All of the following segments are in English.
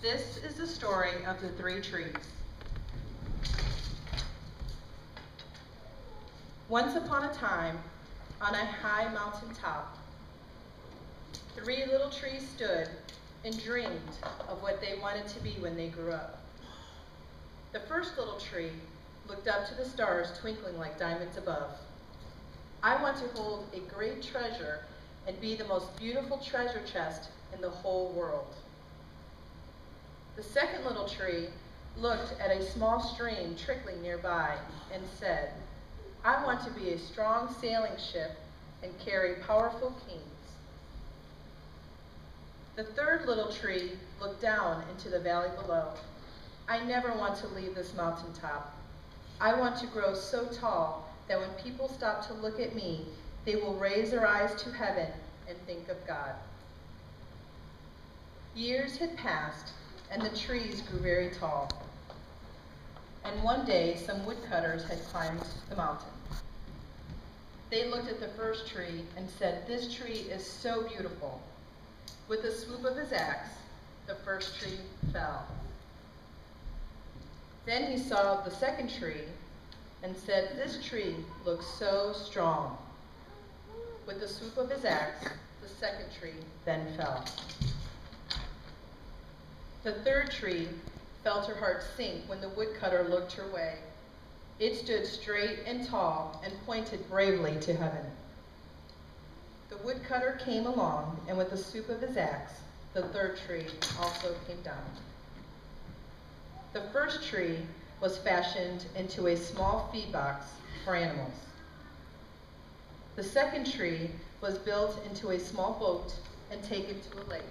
This is the story of the three trees. Once upon a time, on a high mountain top, three little trees stood and dreamed of what they wanted to be when they grew up. The first little tree looked up to the stars twinkling like diamonds above. I want to hold a great treasure and be the most beautiful treasure chest in the whole world. The second little tree looked at a small stream trickling nearby and said, I want to be a strong sailing ship and carry powerful kings. The third little tree looked down into the valley below. I never want to leave this mountaintop. I want to grow so tall that when people stop to look at me, they will raise their eyes to heaven and think of God. Years had passed, and the trees grew very tall. And one day, some woodcutters had climbed the mountain. They looked at the first tree and said, this tree is so beautiful. With a swoop of his axe, the first tree fell. Then he saw the second tree and said, this tree looks so strong. With the swoop of his axe, the second tree then fell. The third tree felt her heart sink when the woodcutter looked her way. It stood straight and tall and pointed bravely to heaven. The woodcutter came along, and with the swoop of his axe, the third tree also came down. The first tree was fashioned into a small feed box for animals. The second tree was built into a small boat and taken to a lake.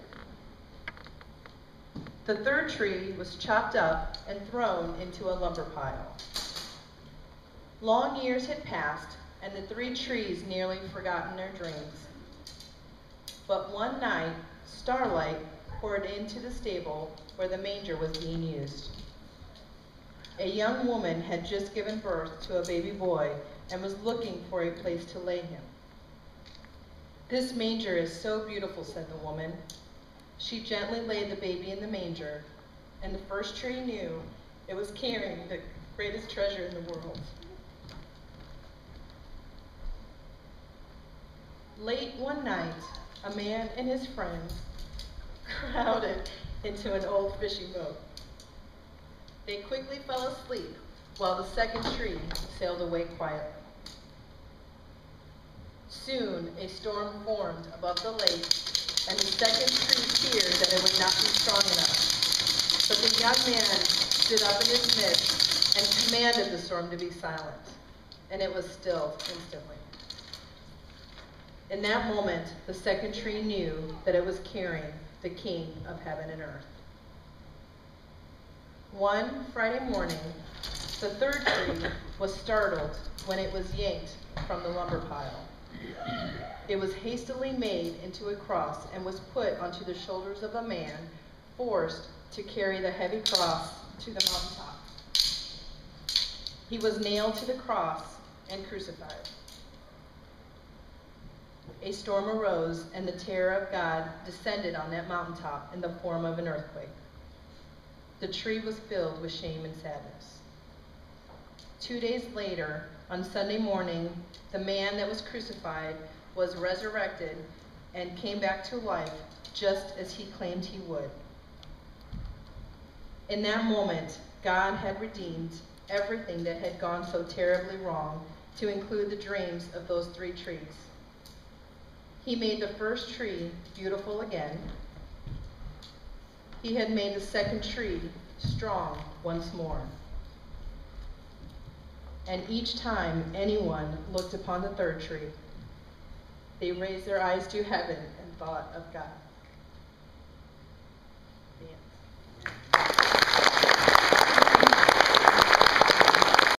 The third tree was chopped up and thrown into a lumber pile. Long years had passed, and the three trees nearly forgotten their dreams. But one night, starlight poured into the stable where the manger was being used. A young woman had just given birth to a baby boy and was looking for a place to lay him. This manger is so beautiful, said the woman. She gently laid the baby in the manger, and the first tree knew it was carrying the greatest treasure in the world. Late one night, a man and his friends crowded into an old fishing boat. They quickly fell asleep while the second tree sailed away quietly. Soon a storm formed above the lake, and the second tree feared that it would not be strong enough. But the young man stood up in his midst and commanded the storm to be silent, and it was stilled instantly. In that moment, the second tree knew that it was carrying the King of heaven and earth. One Friday morning, the third tree was startled when it was yanked from the lumber pile. It was hastily made into a cross and was put onto the shoulders of a man forced to carry the heavy cross to the mountaintop. He was nailed to the cross and crucified. A storm arose, and the terror of God descended on that mountaintop in the form of an earthquake. The tree was filled with shame and sadness. 2 days later, on Sunday morning, the man that was crucified was resurrected and came back to life just as he claimed he would. In that moment, God had redeemed everything that had gone so terribly wrong, to include the dreams of those three trees. He made the first tree beautiful again. He had made the second tree strong once more. And each time anyone looked upon the third tree, they raised their eyes to heaven and thought of God. The end.